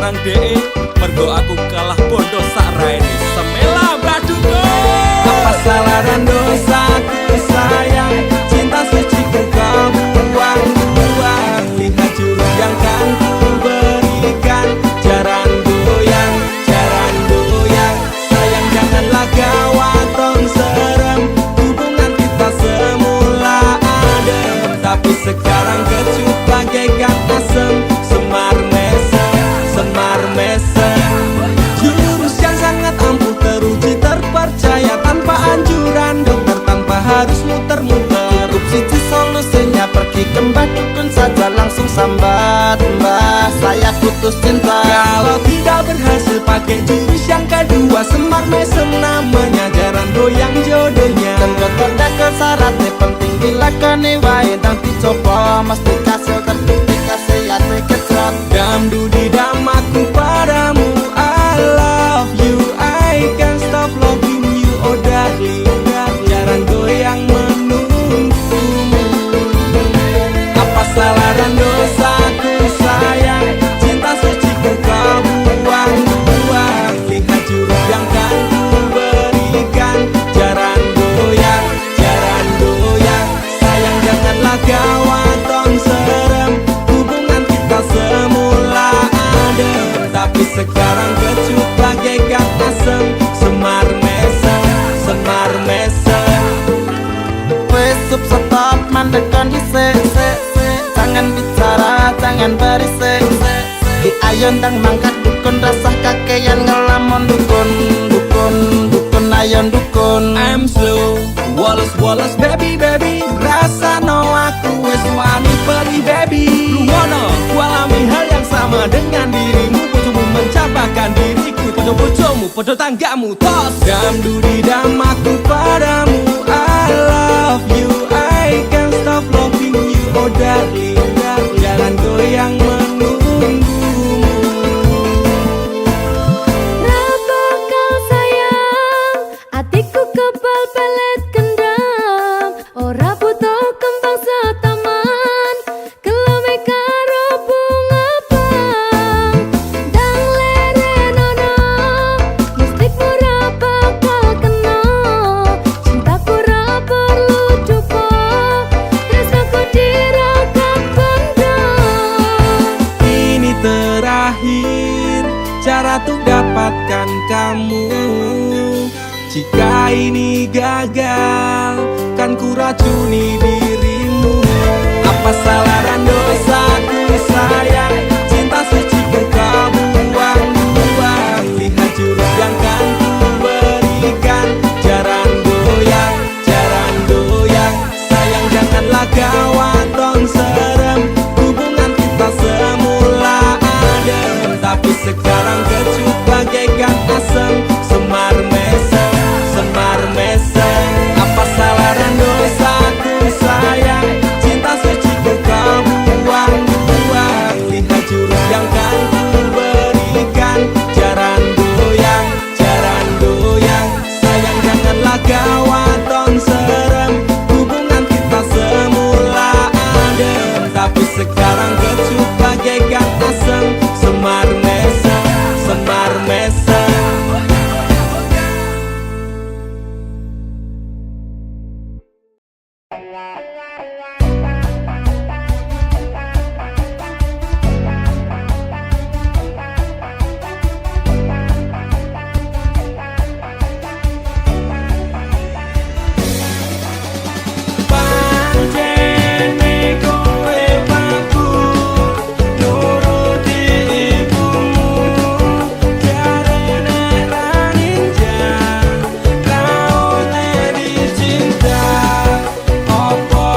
marang DE mergo aku kalah bodoh sak raine semela baduko. Apa salah dan dosaku sayang, cinta suci kau buang-buang. Lihat jurus yang kan ku berikan, jaran goyang, sayang janganlah gawat tong serem. Hubungan kita semula adem, tapi sekarang kecut bagaikan asem. Semar mesem, jurus yang sangat ampuh teruji terpercaya. Tanpa anjuran dokter, tanpa harus muter-muter. Cukup siji solusinya, pergi ke mbah dukun saja, langsung sambat, mbah saya putus cinta. Kalau tidak berhasil pakai jurus yang kedua, semar mesem namanya, jaran goyang jodohnya. Dan dokter dekel syaratnya penting dilakoni wae, dan dicoba mesti kasil terbukti kasih hati kecot. Dam dudi dam aku padamu, I love you, I can't stop loving you, oh darling. Jaran goyang menunggumu. Apa salah dan dosaku sayang, cinta suci kau buang-buang. Lihat jurus yang kan ku berikan, jaran goyang, sayang janganlah gawat tong serem. Hubungan kita semula adem, tapi sekarang kecut bagaikan asem. Semar mesem, wes stop mandekan dhisik, jangan bicara, jangan berisik. Di ayon dang mangkat dukun, rasah kakean ngelamun dukun ayon dukun. I'm slow, Wallace baby, rasa no aku wes wani peri baby. Lungono, ku alami hal yang sama dengan dirimu. Bojomu mencapakan diriku, bojomu, bojo tanggamu. Tos dam dudi dam aku padamu, I love you, I can't stop loving you, oh darling. Jalan goyang menunggumu. Raba kau sayang, hatiku kebal pelet kendam. Ora butuh kembang setaman, kelome karo bunga pang. Dang lerenono, mustik ora bakal kena. Cintaku ora perlu dupo, tresnaku dirakat benda. Ini terakhir cara untuk dapatkan kamu. Jika ini gagal, kan ku racuni dirimu. Apa salah dan dosaku sayang, cinta suci kau buang-buang. Lihat jurus yang kan ku berikan, jaran goyang, sayang janganlah gawat tong serem. Hubungan kita semula adem, tapi sekarang kecut bagaikan asem. Semar mesem, apa salah dan dosaku sayang, cinta suci kau buang-buang. Lihat jurus yang kan ku berikan, jaran goyang, sayang janganlah gawat tong serem. Hubungan kita semula adem, tapi sekarang kecut bagaikan asem. Semar mesem. Apa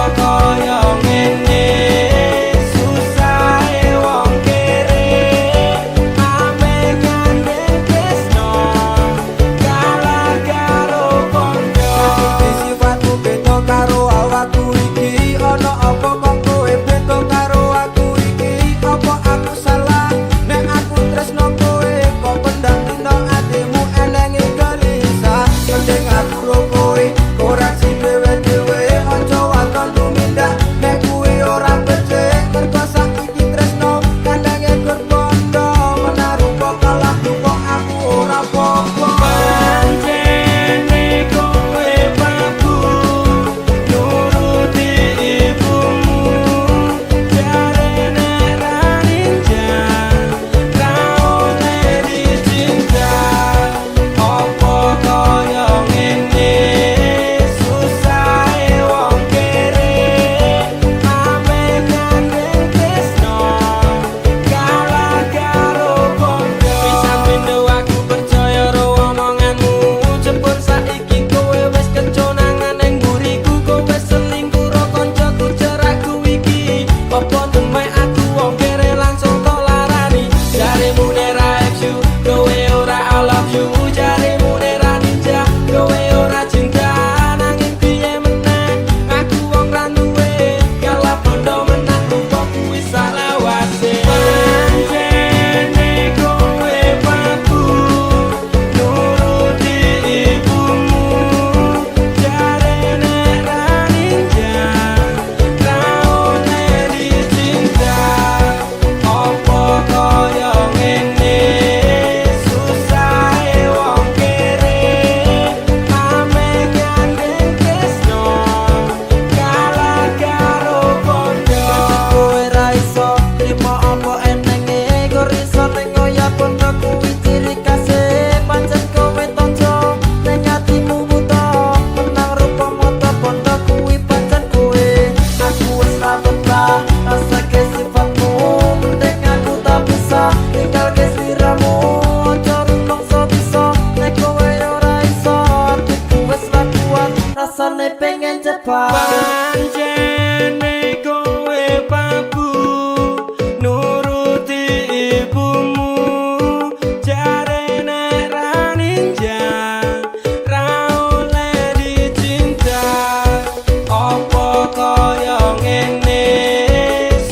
cepat. Pancene kowe babu nuruti ibumu, jare nek ra ninja ra oleh dicinta. Apa kaya ngene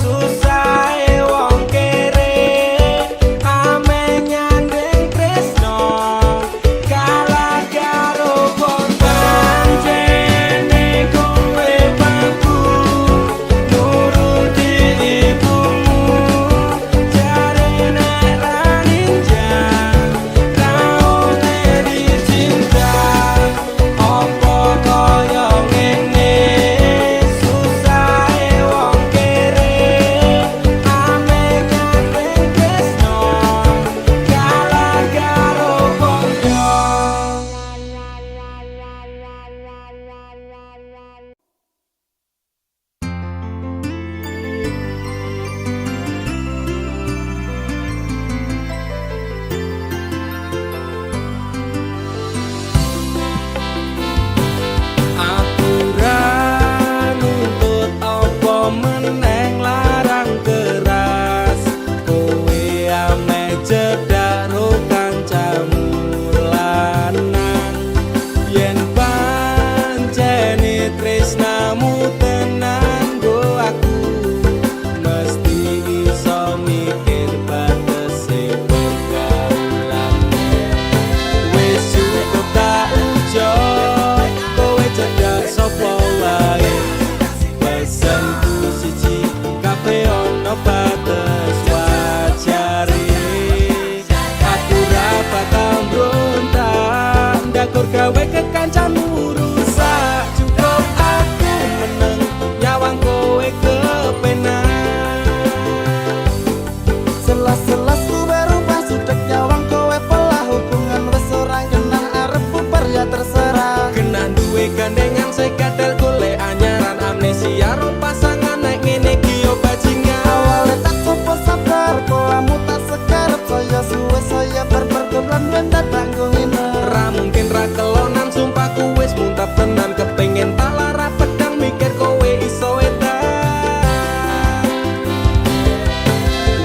susahe wong kere, ame nyandeng tresno kalah karo bondo. Pancene kowe babu nuruti ibumu, jare nek ra ninja ra oleh dicinta. Apa kaya ngene susahe wong kere, ame nyandeng tresno kalah karo bondo. Aku ra nuntut apa meneng larang keras, kowe ame cedak ro kancamu lanang. Yen pancene tresnamu tenan go aku mesti iso mikir batese pergaulan. Wis cukup tak ujo kowe cedak sapa wae, pesenku siji kabeh ono batas wajare. Aku ra bakal mbrontak ndakur gawe kekancanmu rusak. Cukup aku meneng nyawang kowe kepenak. Selas-selas kowe rubah sudek nyawang kowe pelah, hubungan wis ora kenang arep bubar ya terserah. Kena duwe gandengan sekadal golek anyaran, amnesia ro pasangan nek ngene iki yo bajingan. Awalnya tak coba sabar, polamu tak sekarep, saya suwe saya berpergaulan wendat tanggung nginer. Ra mungkin ra kelonan, sumpah ku wis muntap tenan, kepengen tak lara pedang mikir kowe iso edan.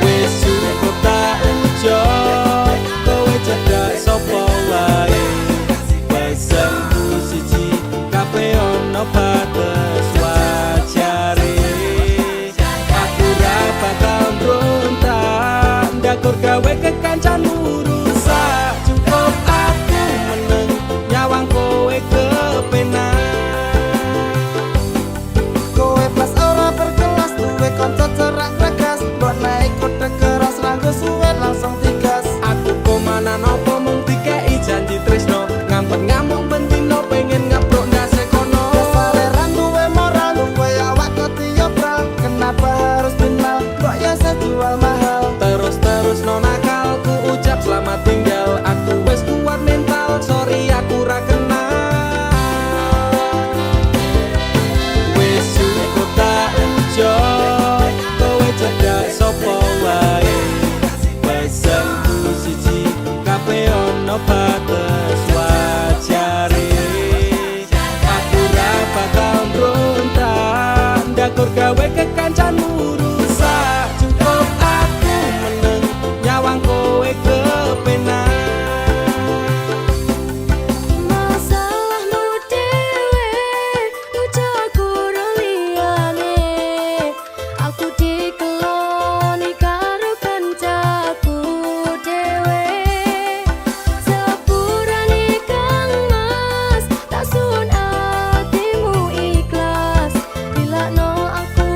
Wis cukup tak ujo kowe cedak sapa wae, pesenku siji kabeh ono batas wajare. Aku ra bakal mbrontak ndakur gawe kekancanmu rusak. Cukup aku meneng nyawang kowe kepenak. Kowe pas ora berkelas, duwe kanca cerak regas, mbok naik kode keras ranggo suwe langsung digas. Aku komanan opo mung dikei janji tresno, ngampet ngamuk bentino pengen ngeprok ndase kono. Kesaleran duwe moral, duwe awak ketiobral, kenapa harus final, kok ya sejual mahal. Terus no nakal ku ucap selamat tinggal. Aku wis kuat mental, sorry aku ra kenal. Wis cukup tak ujo kowe cedak sapa wae, pesenku siji kabeh ono batas wajare. Aku ra bakal mbrontak ndakur gawe kekancanmu rusak. Cukup aku meneng nyawang kowe kepenak. Masalahmu dhewe, ujo guru liyane. Aku dikeloni karo kancaku dhewe. Sepurane Kang Mas, tak sun atimu ikhlas. Dilakno aku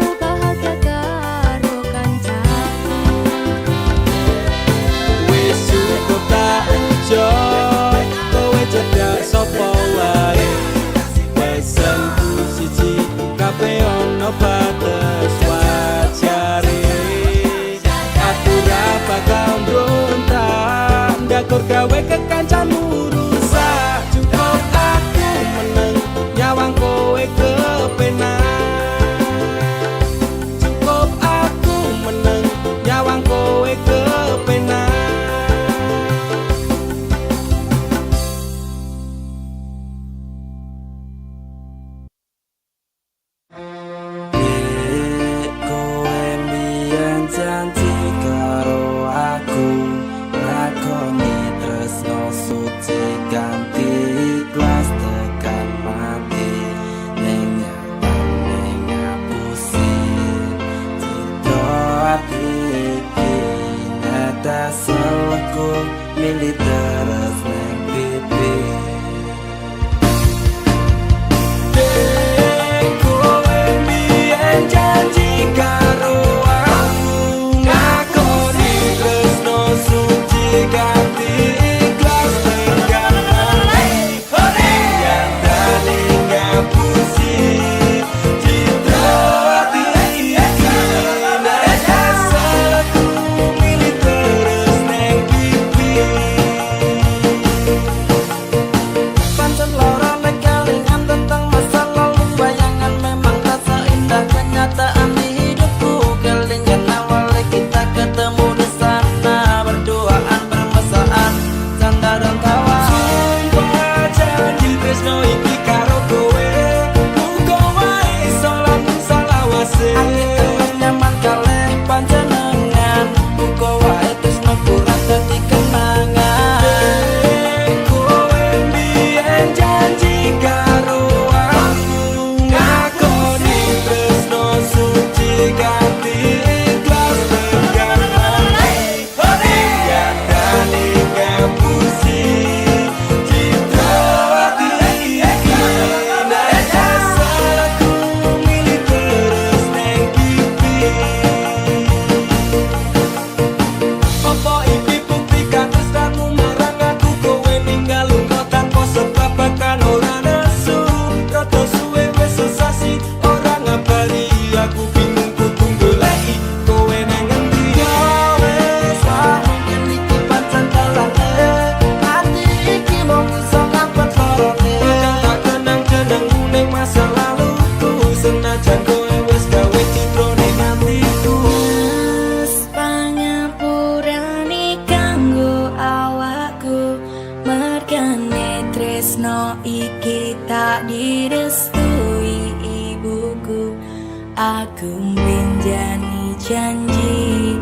Aku menjadi janji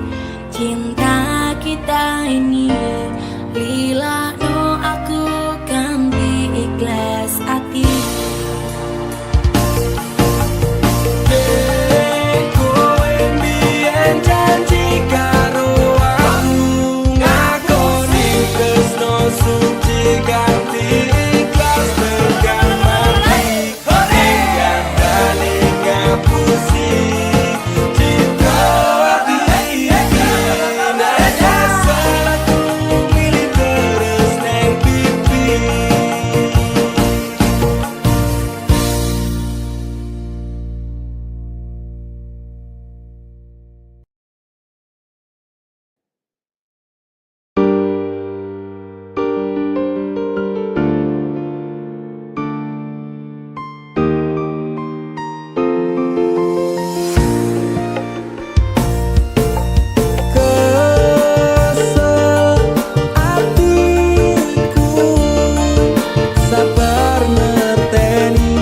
cinta kita ini, lila no aku ganti ikhlas hati. Kowe mbiyen janji karo aku, ngakoni tresno suci ganti ikhlas tekan mati. Hingga tali ngapusi cinta hati iki. Nanya salahku milih terus neng pipi. Kesel atiku, sabar ngerteni,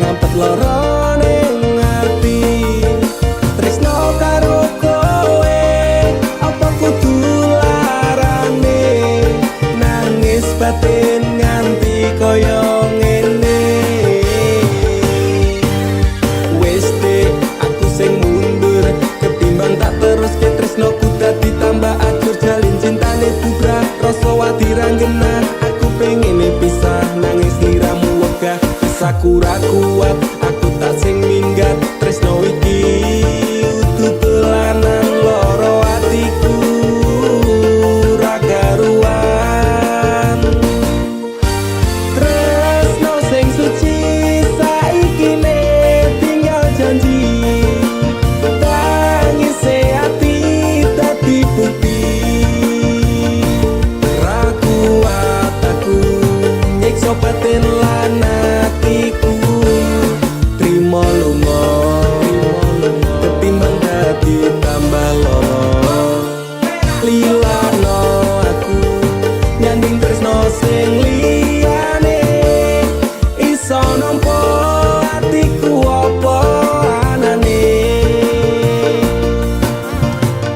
ngampet lara ning ati. Tresno karo kowe, apa kudu larane, nangis batin nganti koyo ngene. Wis dek, aku sing mundur, ketimbang tak terus ke tresnoku dadi tambah ajur. Jalin cintane bubrah, rasa wati ranggena. Aku pengen pisah, nangis liramu wegah. Aku ra kuat, aku tak sing minggat. Tresno iki utuh dolanan, loro atiku ra karuan. Tresno sing suci saiki ne tinggal janji, tangise ati dadi bukti. Ra kuat aku nyiksa batin lan atiku, trimo lunga ketimbang dadi tambah lara. Lilano aku nyanding tresno sing liyane, iso nampa atiku apa anane.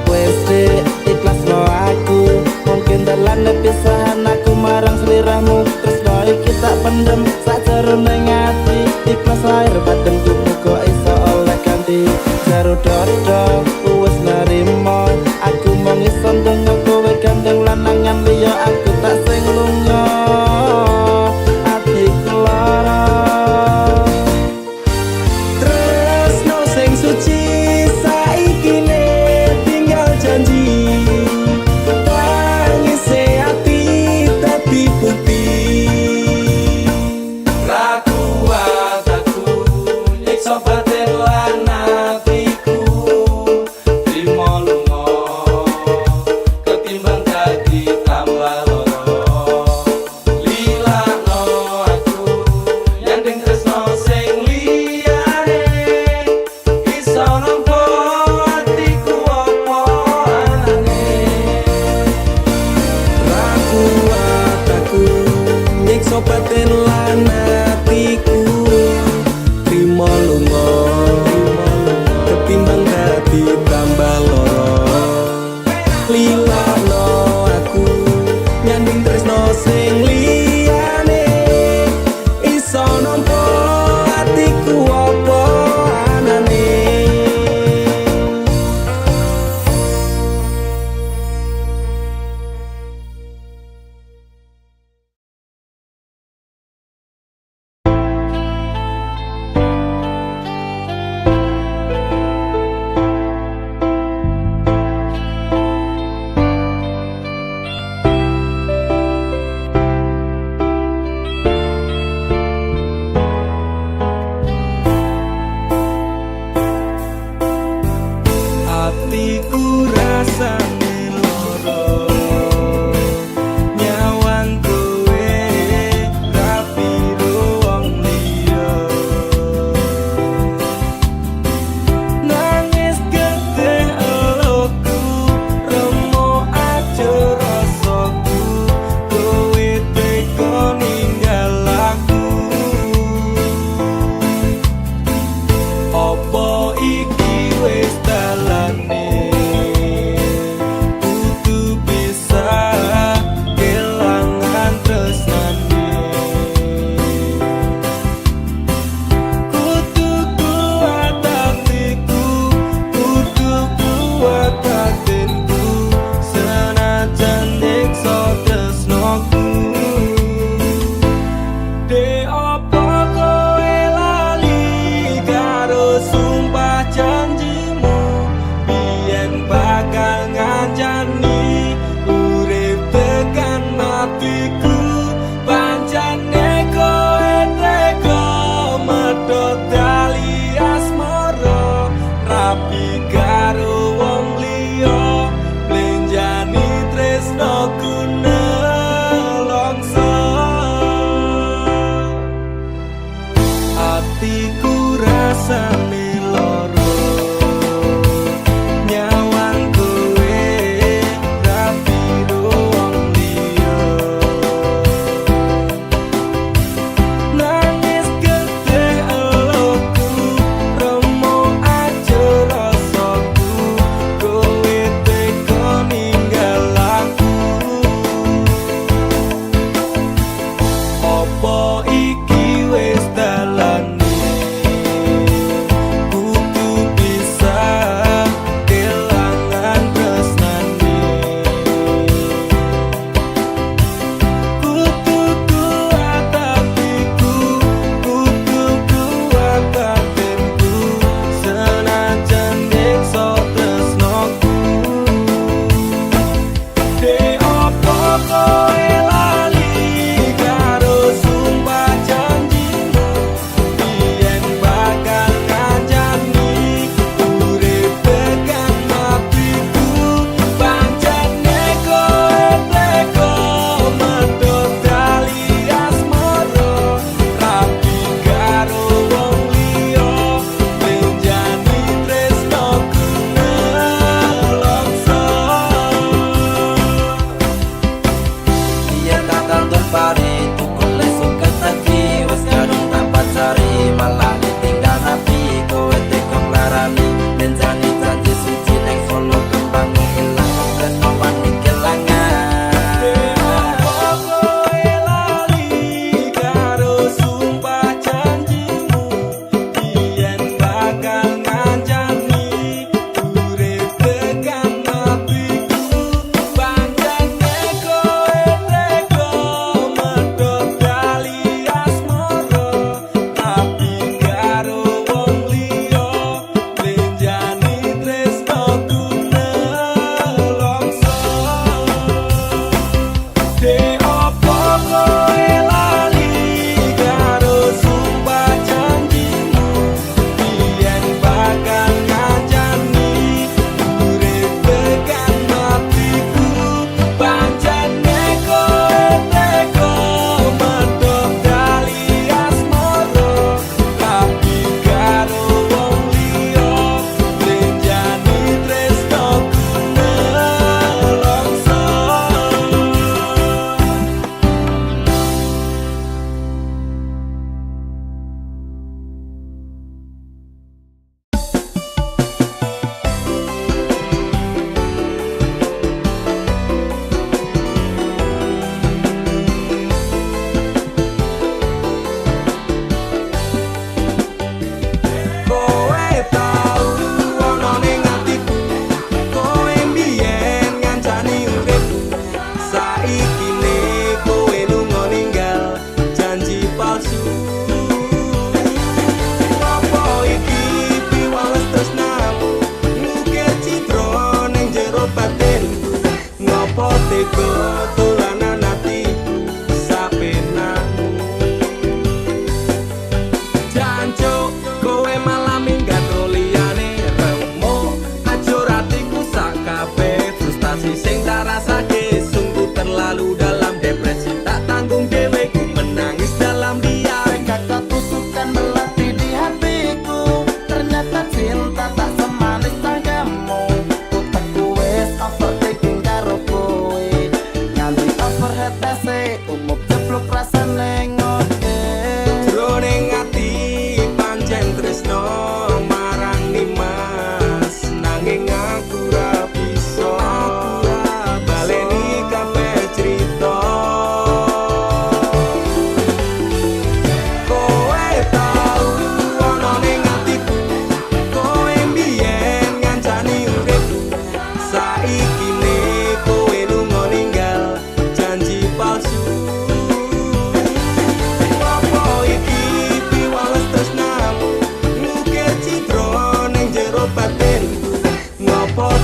Wes dek, ikhlasno aku, mungkin dalan pisahan aku marang sliramu. Tresno iki tak pendem sakjroning ati, ikhlas air badanku muga iso oleh ganti. Jaro dodo wis narimo, aku mung iso ndonga kowe gandeng lanangan liya, aku tak sing lunga atiku lara. Tresno sing suci saiki ne tinggal janji, tangise ati dadi bukti. Ra kuat aku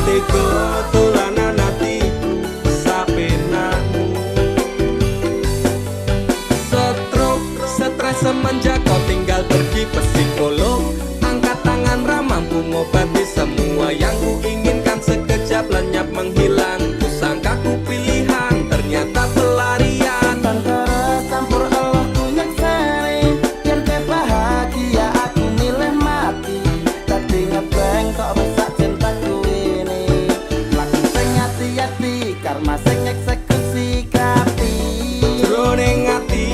tega dolanan atiku sapenamu. Stres semenjak kau tinggal pergi psikolog. Angkat tangan ramah mampu ngobati semua yang ku inginkan. Sekejap lenyap menghilang. Ku sangka ku pilihan, ternyata pelarian. Tantara campur Allah ku nyekseni, yen kowe bahagia aku milih mati. Dadi ngebeng kok rusak cintaku ini. Laku sing hati-hati, karma sing eksekusi kapi. Jroning ati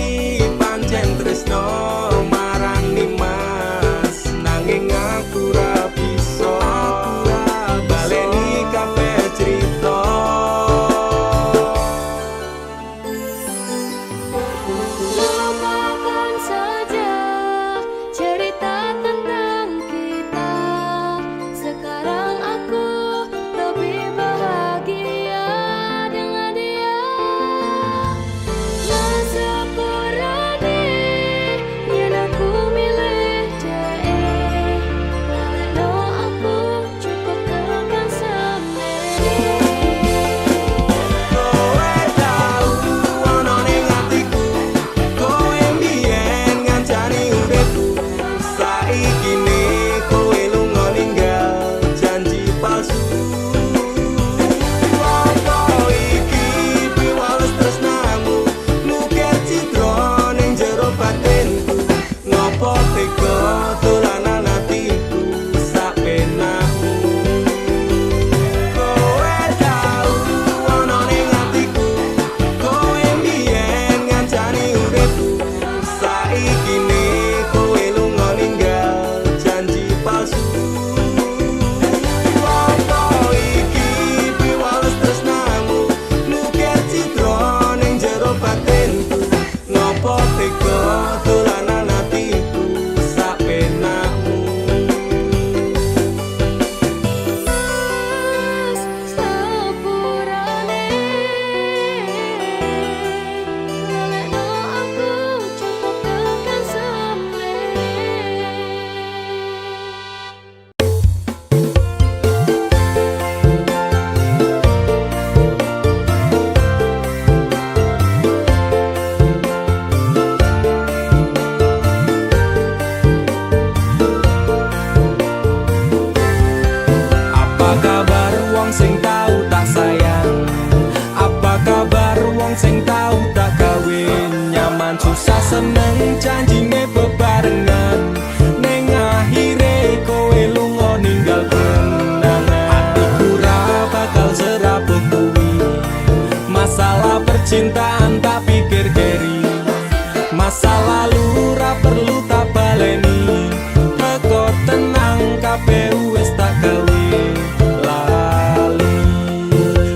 pancen tresno marani mas, nanging aku ra bisa baleni kabeh crita. Lupakan saja cerita tentang kita. Sekarang aku lebih bahagia dengan dia. Sepurane yen aku milih dia. Laleno aku cukup tekan sendiri. Kowe tau ono ning atiku, kowe mbiyen ngancani uripku. Saiki ne kowe lunga ninggal janji palsu. Apa iki piwales tresnamu, nukir citra ning jero batinku. Ngopo tega dolanan atiku sapenamu. Kowe tau ono ning atiku, kowe mbiyen ngancani uripku. Saiki ne kowe lunga ninggal janji palsu. Apa iki piwales tresnamu, nukir citra ning jero batinku. Ngopo tega dolanan atiku sapenamu. Sepurane laleno aku cukup tekan sendiri. Apa kabar wong sing tau tak sayang? Apa kabar wong sing tau tak kawin? Nyaman susah seneng janjine bebarengan. Ning akhire kowe lunga ninggal kenangan. Atiku ra bakal serabut kuwi. Masalah percintaan tak pikir keri. Masa lalu ra perlu tak baleni. Teko tenang kabeh wis tak gawe lali.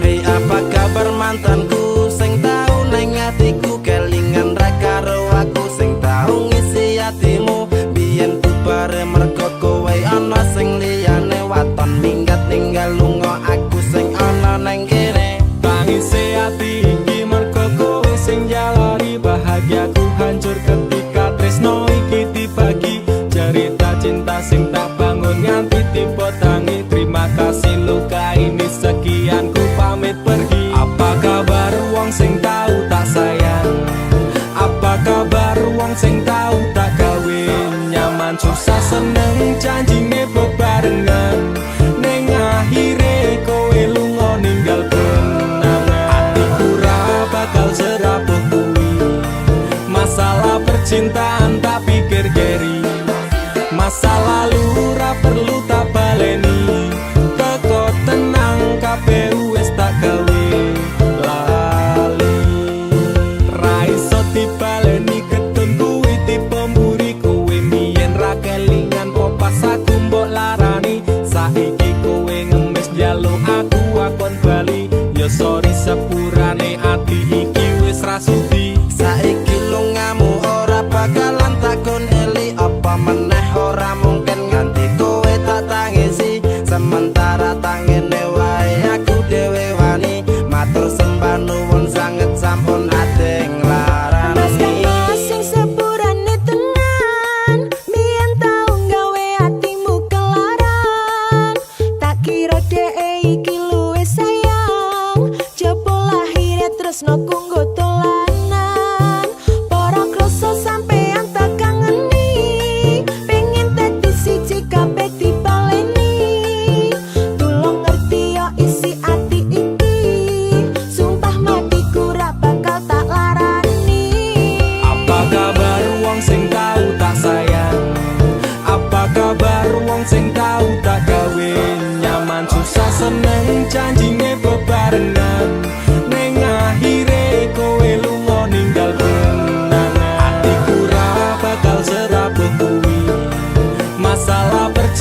Hei apa kabar mantanku sing tau neng atiku, kelingan ra karo aku sing tau ngisi atimu. Biyen bubare mergo kowe ana sing liyane, waton minggat ninggal lunga aku sing ana neng kene. Tangise ati iki mergo kowe sing jalari bahagiaku hancur ketika tresno iki dibagi. Cerita cinta sing tak bangun nganti tiba tangi. Terima kasih luka ini sekian ku pamit pergi. Apa kabar wong sing tau tak sayang? Apa kabar wong sing tau tak kawin? Nyaman susah seneng janjine bebarengan. Ning akhire kowe lunga ninggal kenangan. Atiku ra bakal serapuh kuwi. Masalah percintaan tak pikir keri. Masa lalu ra perlu tak baleni. Teko tenang kabeh wis tak gawe lali. Ra iso dibaleni ketun kuwi tipe mburi. Kowe mbiyen ra kelingan po pas aku mbok larani. Saiki kowe ngemis njaluk aku akon bali. Ya sorry sepurane ati iki wis ra sudi. Saiki lungamu ora bakalan takon eli. Apa meneh ora mungkin nganti kowe tak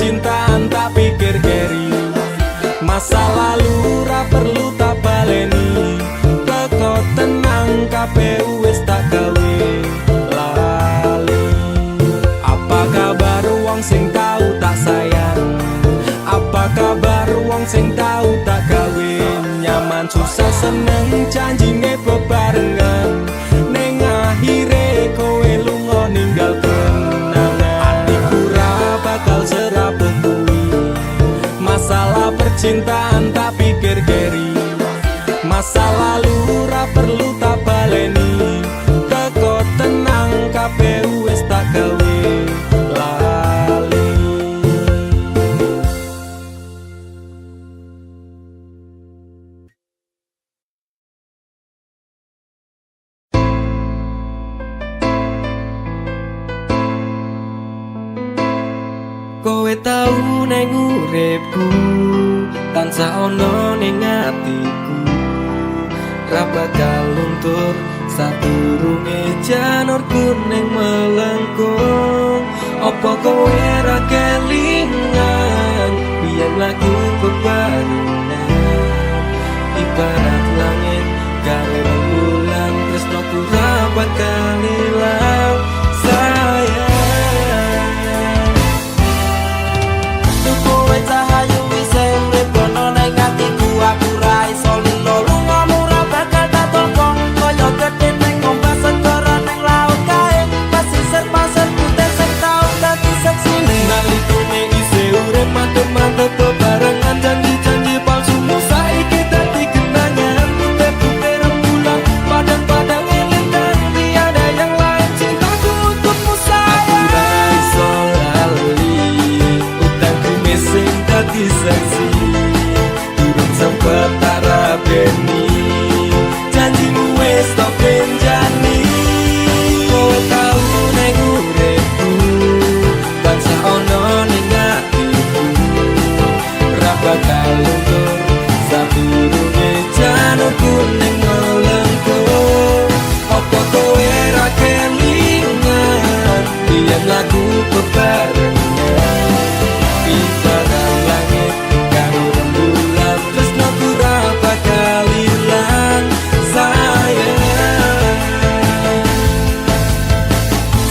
percintaan tak pikir keri. Masa lalu ra perlu tak baleni. Teko tenang KPU wis tak gawe lali. Apa kabar wong sing tau tak sayang? Apa kabar wong sing tau tak gawe? Nyaman susah seneng janjine bebarengan. Ning akhire kowe lunga ninggal kenangan. Atiku ra bakal serapuh kuwi. Masalah percintaan tak pikir keri. Masa lalu ra perlu tak baleni. Teko tenang KPU wis tak gawe lali. Kowe tau neng uripku, tansah ono ning atiku. Ra bakal luntur sadurunge janur kuning melengkung. Apa kowe ra kelingan biyen lagu bebarengan? Ibarat langit karo rembulan, tresnoku ra bakal ilang sayang. Kowe cahayu sing rebono ning atiku, aku ra iso lilo lungamu ra bakal tak tolong. Kaya gedhe ning ombak segara ning laut kae, pasisir putih sing tau dadi seksine. Nalikane isih urip mantep-mantep bebarengan, janji-janji palsumu saiki dadi kenangan. Putih-putih rembulan, padang-padang eling dan tiada yang lain. Cintaku untukmu sayang. Aku ra iso lali, utangku sing dadi saksi. Durung sempet tak rabeni, janjimu wis tak benjani. Kowe tau neng uripku, tansah ono ning atiku. Ra bakal luntur sadurunge janur kuning melengkung. Apa kowe ra kelingan biyen lagu bebarengan? Ibarat langit karo rembulan, tresnoku ra bakal ilang sayang.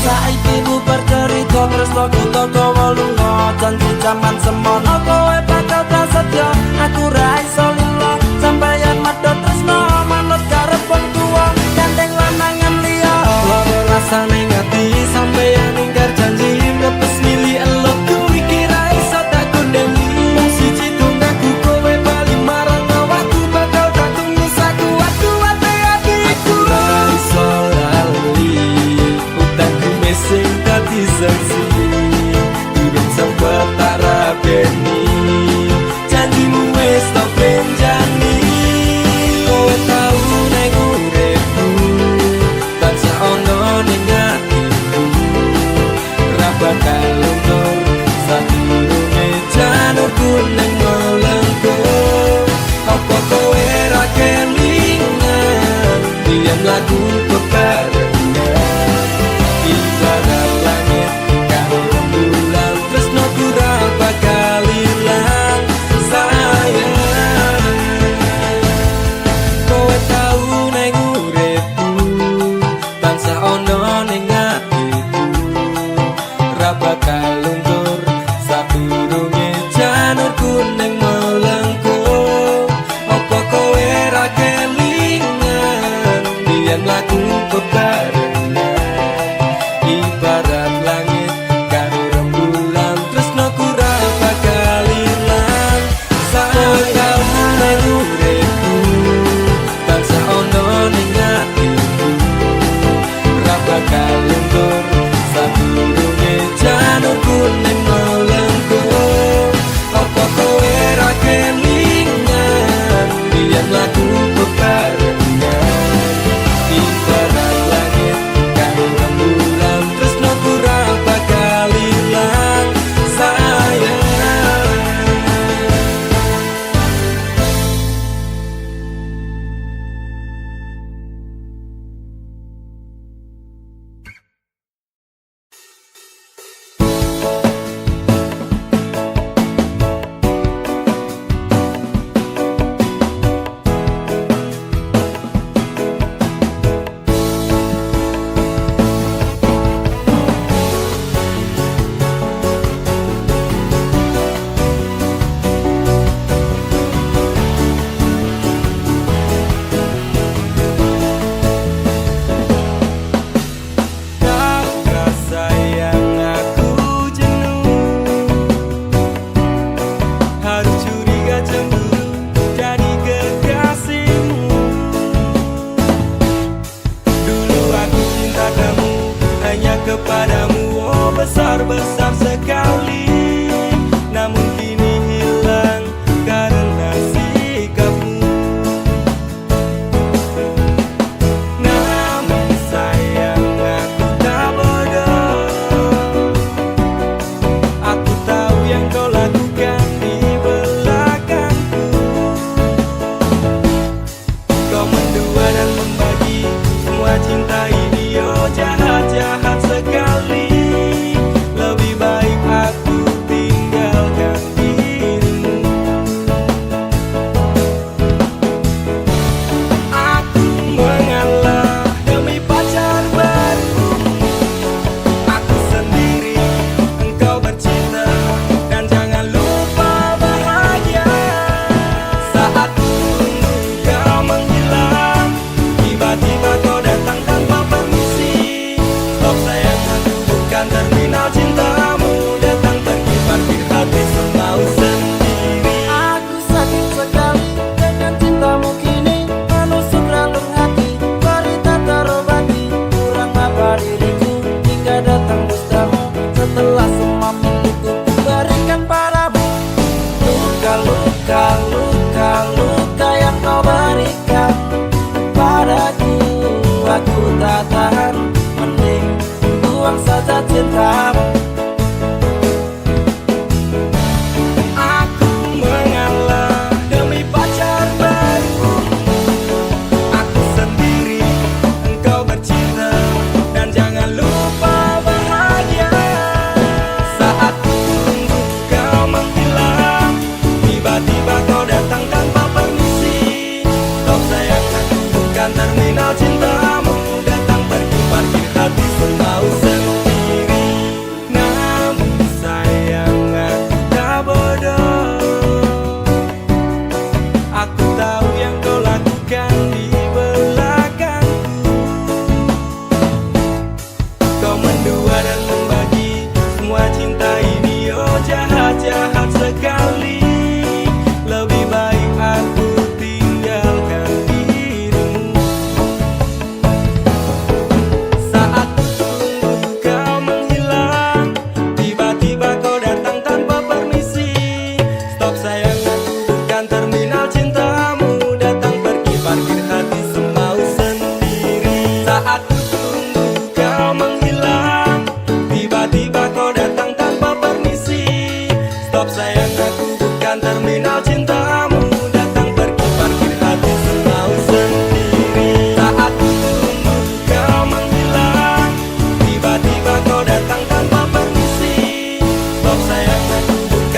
Saiki bubar cerita tresnoku toko lunga, janji jaman semono kowe bakal prasetyo. Aku ra iso lilo sampeyan medhot tresno manut karep wong tuwa, gandeng lanangan liya. Loro rasane ngati sampeyan ingkar janji, nepes milih elokku iki ra iso tak kondeni. Wong siji tunggaku kowe bali marang awakku, bakal tak tunggu sakuat-kuate atiku. Aku ra iso lali, utangku sing dadi saksi. Durung sempet tak rabe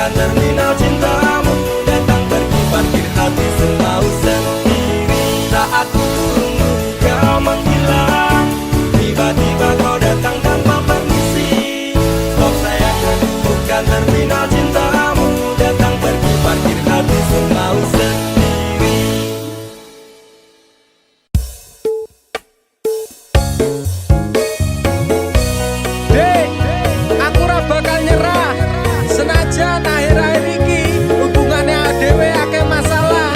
bukan terminal cintamu. Datang pergi parkir hati semau sendiri. Saat ku tunggu kau menghilang, tiba-tiba kau datang tanpa permisi. Stop sayang, bukan terminal cintamu. Datang pergi parkir hati semau sendiri. Dek, aku ora bakal nyerah. Senajan akhir-akhir iki hubungannya dhewe akeh masalah.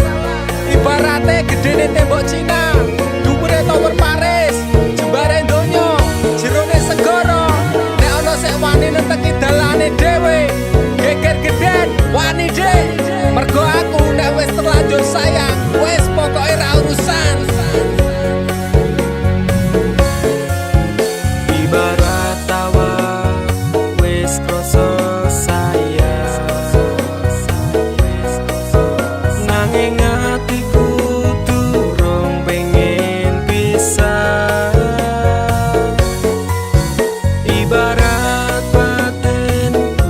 Ibarate gedene tembok Cina, dhuwure tower Paris, jembare donya, jerone segara. Nek ana sik wani neteki dalane dhewe, geger geden wani dek. Mergo aku nek wis terlanjur sayang, wis pokoke ra urusan. Ibarat tawa wis krasa sayang, nanging atiku durung pengen pisah. Ibarat batinku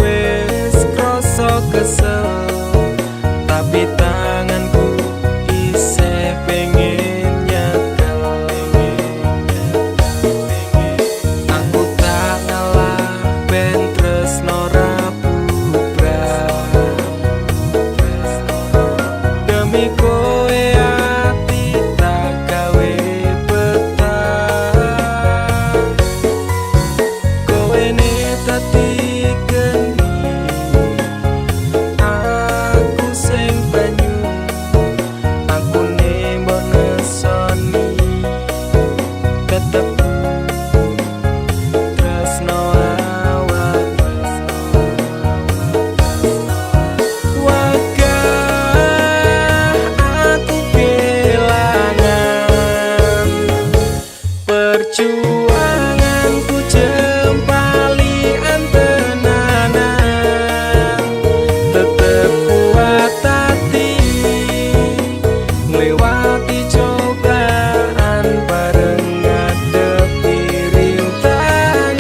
wis krasa kesel, tapi tanganku isih pengen nyekel. Aku tak ngalah ben tresno ra bubrah. Demi kowe ati tak gawe betah. Kowe ne dadi geni, aku sing banyu. Aku ne mbok nesoni, tetep tresno awak. Wagah aku kelangan, perjuanganku jempali antenanan. Tetep kuat hati ngliwati cobaan bareng ngadepi rintangan.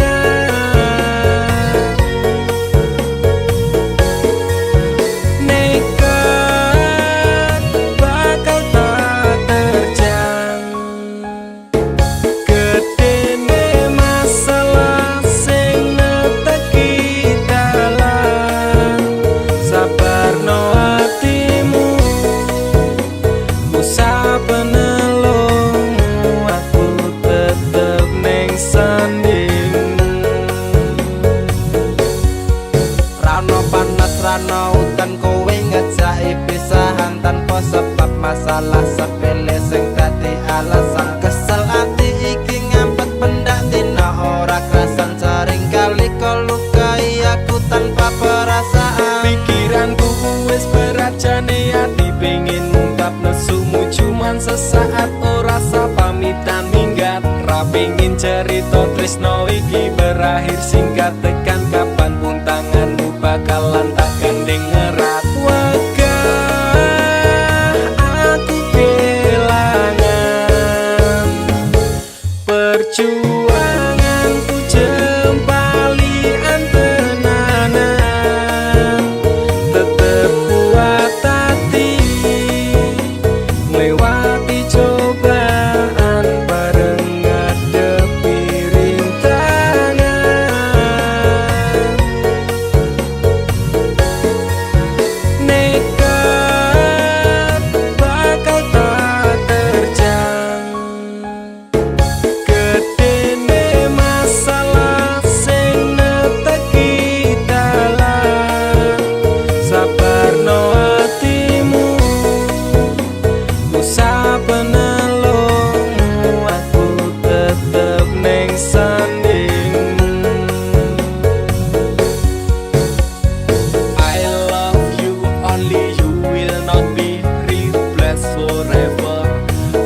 Nekat bakal tak terjang, gedene masalah sing neteki dalan. Sabarno atimu, usah penelungmu, aku tetep ning sanding. Rano panas rano udan kowe ngejaki pisahan tanpa sebab masalah sepele sing dadi alasan. Kesel ati iki ngampet pendak dina ora kerasan. Sering kali kau lukai aku tanpa perasaan. Pikiranku wis berat jane ati pengen ngungkap nesumu cuman sesaat ora sah pamitan minggat. Ra pengen cerita tresno iki berakhir singkat. Tekan kapan pun tanganmu bakalan tak gandeng erat. Wagah aku kelangan, perjuanganku jempali antenanan. Tetep kuat hati ngliwati cobaan bareng ngadepi rintangan. Nekat bakal tak terjang, gedene masalah sing neteki dalan. Sabarno atimu, usah penelungmu, aku tetep ning sanding. I love you, only you will not be replaced forever.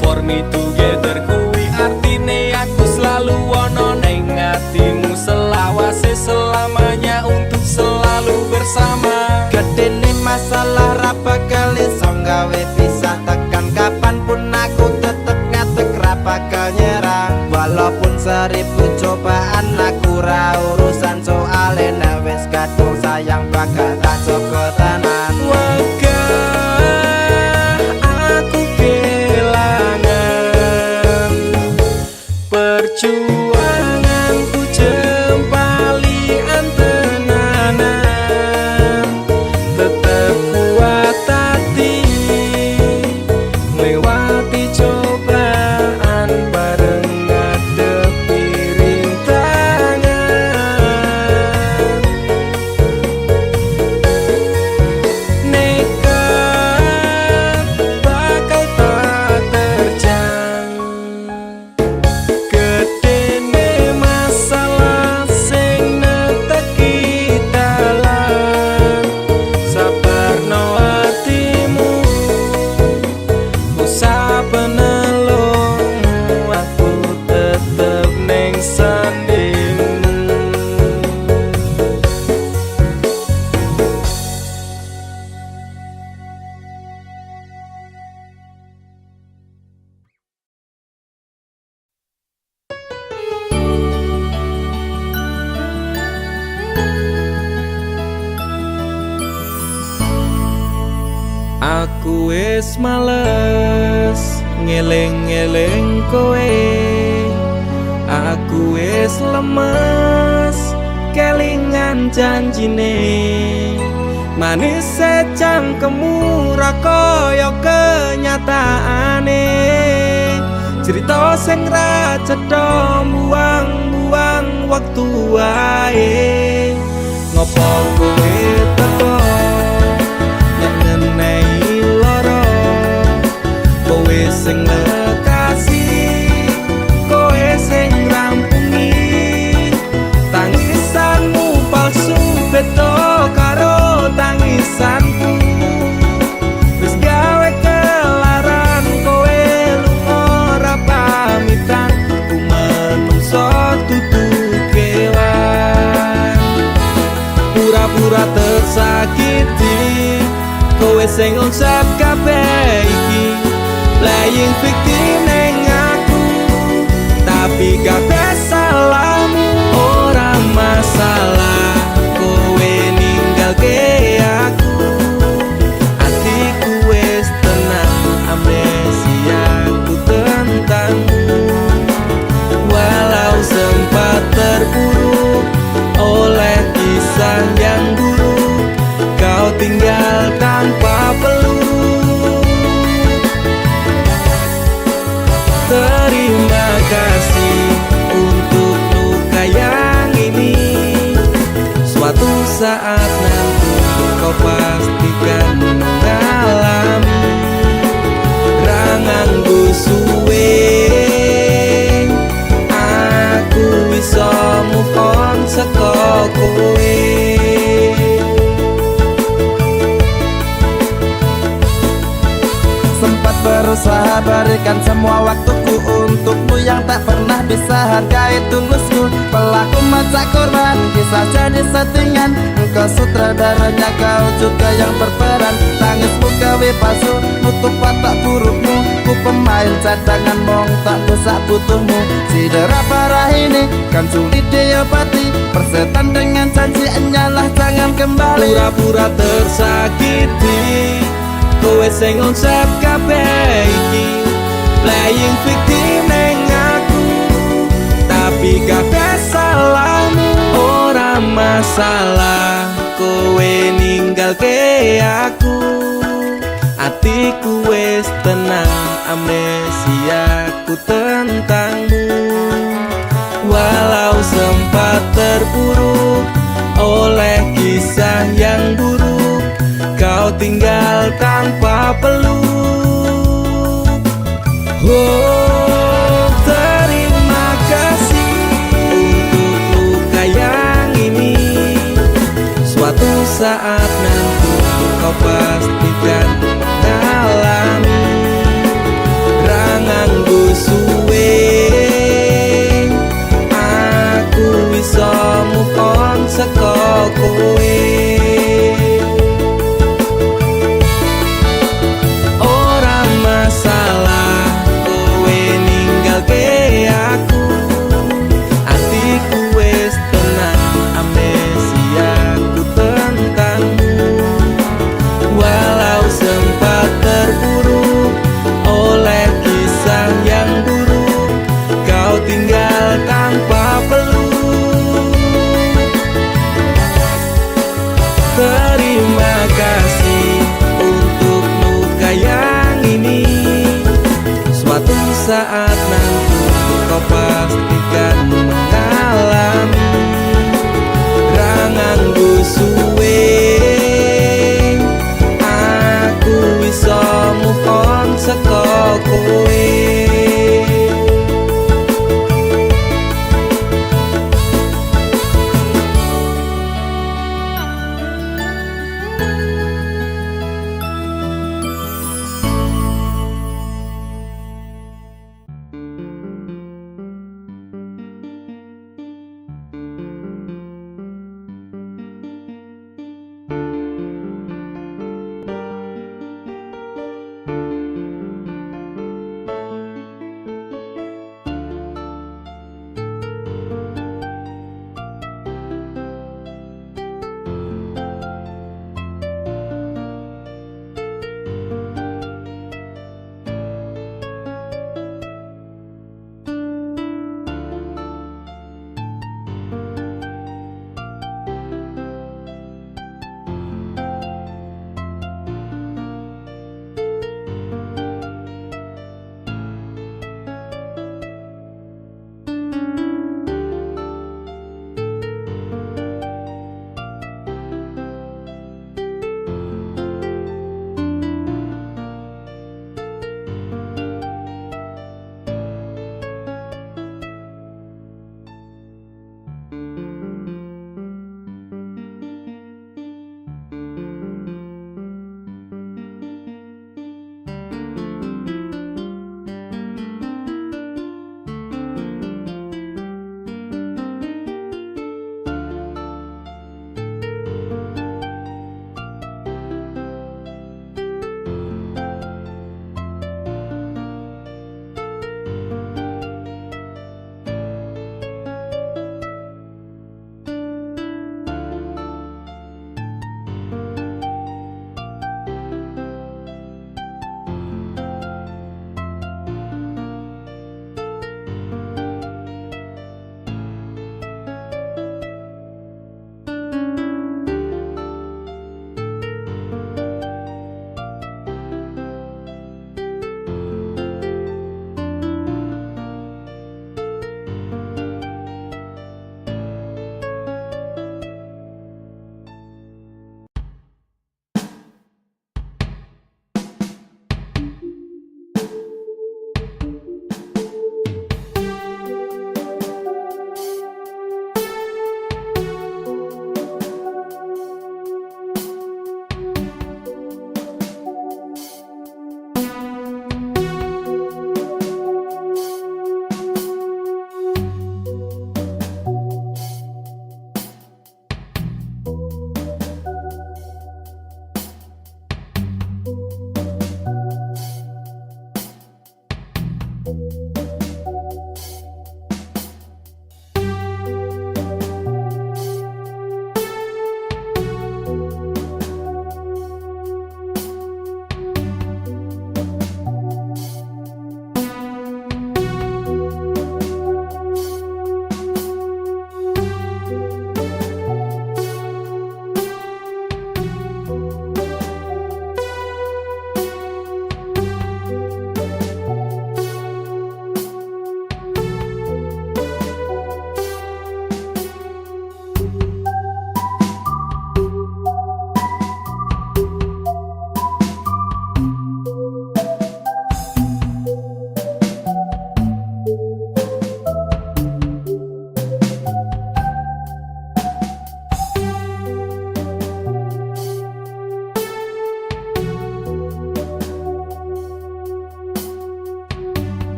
For me together kuwi artine aku selalu ono neng atimu, selawase selamanya untuk selalu bersama. Gedene masalah ra bakal iso gawe pisah. Tekan kapanpun aku tetep ngadeg ra bakal nyerah. Walaupun seribu cobaan aku ra urusan. Soale nek wis kata cokotanan. Wegah aku kelangan perjuanganku jempali antenanan, tetap kuat hati lewati cobaan bareng ngadepi rintangan. Nekat bakal tak terjang, gedene masalah sing neteki dalan. Sabarno atimu usah penelungmu, aku tetep ning sandingmu. Aku wis males ngeling-eling kowe, aku wis lemes kelingan janjine. Manis secangkemmu ra kaya kenyataane, cerita sing ra cetha buang-buang waktu wae. Ngopo kowe teko ngenei loro, kowe sing lekasih, kowe sing rampungi. Tangisanmu palsu beda karo tangisanku, wis gawe kelaran kowe lunga ora pamitan. Ku menungso dudu kewan, pura-pura tersakiti, kowe sing ngonsep kabeh iki. Playing victim ning aku, tapi kabeh salahmu. Ora masalah kowe ninggalke aku, atiku wis tenang, amnesiaku tentangmu. Walau sempat terpuruk oleh kisah yang buruk, kau tinggal tanpa peluk. Terima kasih untuk luka yang ini, suatu saat nanti kau pastikan mengalami. Rangangku suwe, aku bisa move on saka kowe. Sempat berusaha berikan semua waktuku untukmu yang tak pernah bisa hargai tulusku. Pelaku macak korban, kisah jadi settingan. Engkau sutradaranya, kau juga yang berperan. Tangismu gawe palsu, nutup watak burukmu. Ku pemain cadangan, mong tak bisa butuhmu. Cedera parah ini kan sulit diobati, persetan dengan janji enyalah jangan kembali. Pura-pura tersakiti, kowe sing ngonsep kabeh iki. Playing victim ning aku, tapi kabeh salahmu. Ora masalah kowe ninggalke aku, atiku wis tenang, amnesiaku tentangmu. Walau sempat terpuruk oleh kisah yang buruk, kau tinggal tanpa peluk. Oh, terima kasih untuk luka yang ini, suatu saat nanti kau pasti